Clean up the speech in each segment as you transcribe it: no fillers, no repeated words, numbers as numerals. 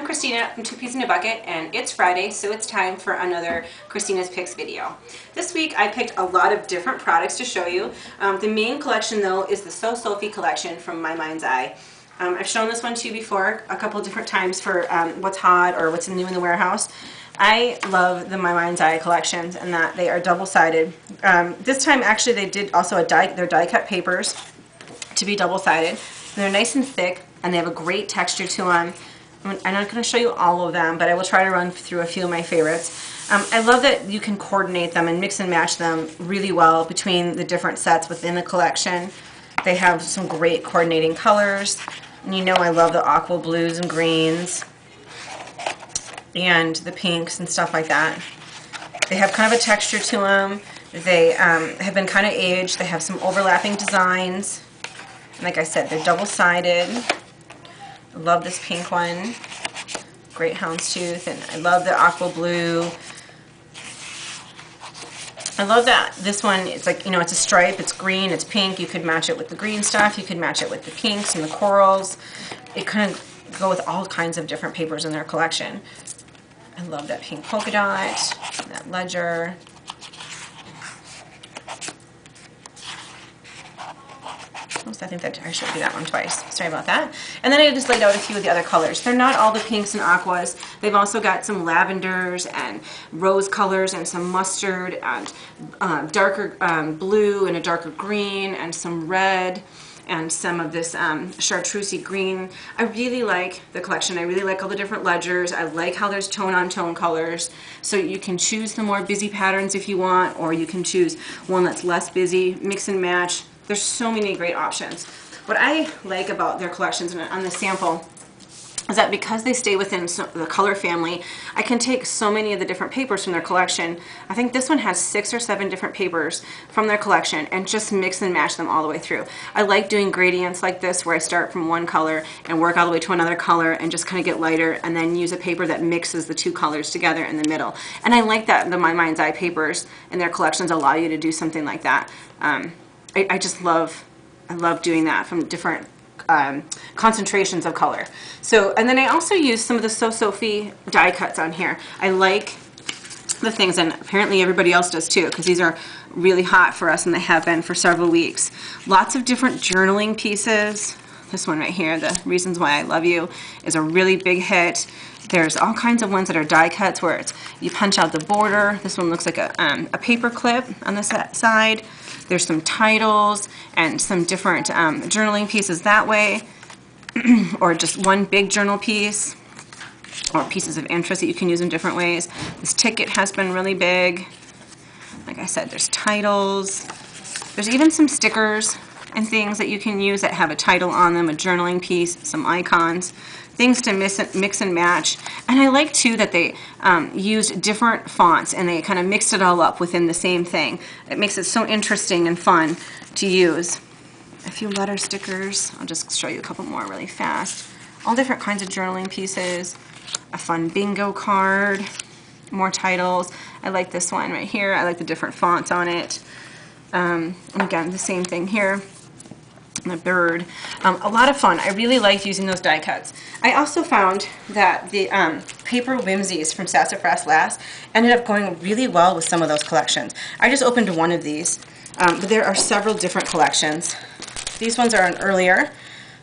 I'm Kristina from Two Peas in a Bucket, and it's Friday, so it's time for another Kristina's Picks video. This week I picked a lot of different products to show you. The main collection though is the So Sophie collection from My Mind's Eye. I've shown this one to you before a couple different times for what's hot or what's new in the warehouse. I love the My Mind's Eye collections and that they are double-sided. This time actually they did also they're die-cut papers to be double-sided. They're nice and thick and they have a great texture to them. I'm not going to show you all of them, but I will try to run through a few of my favorites. I love that you can coordinate them and mix and match them really well between the different sets within the collection. They have some great coordinating colors. And you know I love the aqua blues and greens and the pinks and stuff like that. They have kind of a texture to them. They have been kind of aged. They have some overlapping designs. And like I said, they're double-sided. I love this pink one, great houndstooth, and I love the aqua blue. I love that this one, it's like, you know, it's a stripe, it's green, it's pink. You could match it with the green stuff, you could match it with the pinks and the corals. It kind of go with all kinds of different papers in their collection. I love that pink polka dot, that ledger. I think that I showed you that one twice. Sorry about that. And then I just laid out a few of the other colors. They're not all the pinks and aquas. They've also got some lavenders and rose colors and some mustard and darker blue and a darker green and some red and some of this chartreusey green. I really like the collection. I really like all the different ledgers. I like how there's tone-on-tone colors. So you can choose the more busy patterns if you want, or you can choose one that's less busy, mix and match. There's so many great options. What I like about their collections and on the sample is that because they stay within the color family, I can take so many of the different papers from their collection. I think this one has 6 or 7 different papers from their collection and just mix and match them all the way through. I like doing gradients like this where I start from one color and work all the way to another color and just kind of get lighter and then use a paper that mixes the two colors together in the middle. And I like that the My Mind's Eye papers in their collections allow you to do something like that. I just love doing that from different concentrations of color. So, and then I also use some of the So Sophie die cuts on here. I like the things, and apparently everybody else does too, because these are really hot for us and they have been for several weeks. Lots of different journaling pieces. This one right here, The Reasons Why I Love You, is a really big hit. There's all kinds of ones that are die cuts where it's, you punch out the border. This one looks like a paper clip on the side. There's some titles and some different journaling pieces that way, or just one big journal piece, or pieces of interest that you can use in different ways. This ticket has been really big. Like I said, there's titles. There's even some stickers and things that you can use that have a title on them, a journaling piece, some icons, things to mix and match. And I like too that they used different fonts and they kind of mixed it all up within the same thing. It makes it so interesting and fun to use. A few letter stickers. I'll just show you a couple more really fast. All different kinds of journaling pieces. A fun bingo card. More titles. I like this one right here. I like the different fonts on it. And again, the same thing here. And a bird. A lot of fun. I really liked using those die cuts. I also found that the paper whimsies from Sassafras Class ended up going really well with some of those collections. I just opened one of these, but there are several different collections. These ones are an earlier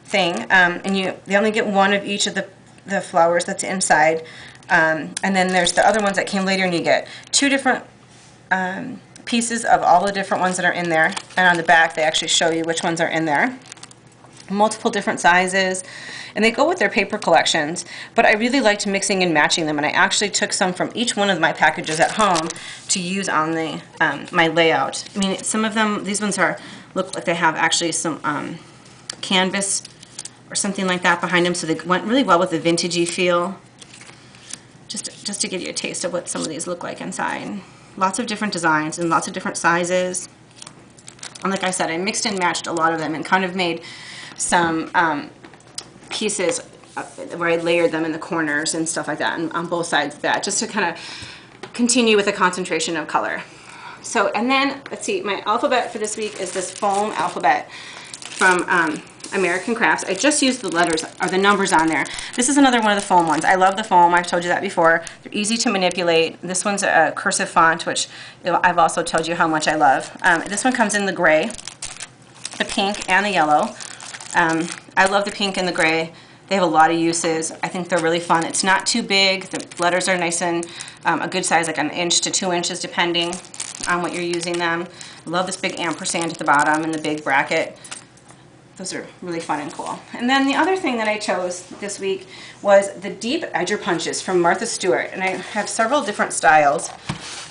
thing, and they only get one of each of the flowers that's inside, and then there's the other ones that came later, and you get 2 different pieces of all the different ones that are in there, and on the back they actually show you which ones are in there. Multiple different sizes, and they go with their paper collections, but I really liked mixing and matching them, and I actually took some from each one of my packages at home to use on the my layout. I mean, some of them, these ones look like they have actually some canvas or something like that behind them, so they went really well with the vintagey feel. Just to give you a taste of what some of these look like inside. Lots of different designs and lots of different sizes. And like I said, I mixed and matched a lot of them and kind of made some pieces where I layered them in the corners and stuff like that, and on both sides of that, just to kind of continue with a concentration of color. So, and then, let's see, my alphabet for this week is this foam alphabet. from American Crafts. I just used the letters or the numbers on there. This is another one of the foam ones. I love the foam. I've told you that before. They're easy to manipulate. This one's a cursive font, which I've also told you how much I love. This one comes in the gray, the pink, and the yellow. I love the pink and the gray. They have a lot of uses. I think they're really fun. It's not too big. The letters are nice and a good size, like 1 inch to 2 inches, depending on what you're using them. I love this big ampersand at the bottom and the big bracket. Those are really fun and cool. And then the other thing that I chose this week was the deep edger punches from Martha Stewart. And I have several different styles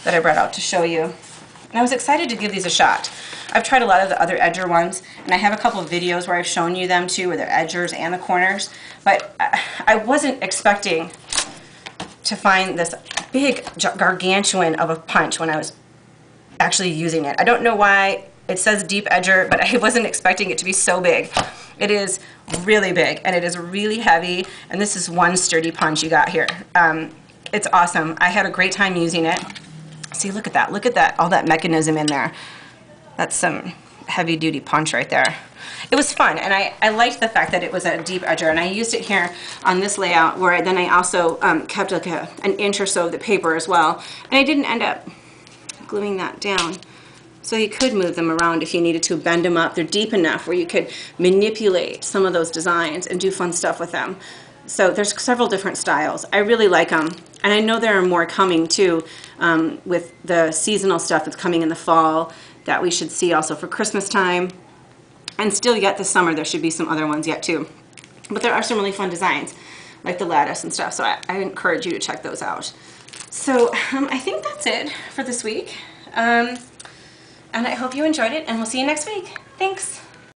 that I brought out to show you. And I was excited to give these a shot. I've tried a lot of the other edger ones, and I have a couple of videos where I've shown you them too, where they're edgers and the corners. But I wasn't expecting to find this big gargantuan of a punch when I was actually using it. I don't know why it says deep edger, but I wasn't expecting it to be so big. It is really big, and it is really heavy, and this is one sturdy punch you got here. It's awesome. I had a great time using it. See, look at that, all that mechanism in there. That's some heavy-duty punch right there. It was fun, and I liked the fact that it was a deep edger, and I used it here on this layout where then I also kept like an inch or so of the paper as well, and I didn't end up gluing that down. So you could move them around if you needed to, bend them up. They're deep enough where you could manipulate some of those designs and do fun stuff with them. So there's several different styles. I really like them. And I know there are more coming too with the seasonal stuff that's coming in the fall that we should see also for Christmas time. And still yet this summer there should be some other ones yet too. But there are some really fun designs like the lattice and stuff. So I encourage you to check those out. So I think that's it for this week. And I hope you enjoyed it, and we'll see you next week. Thanks.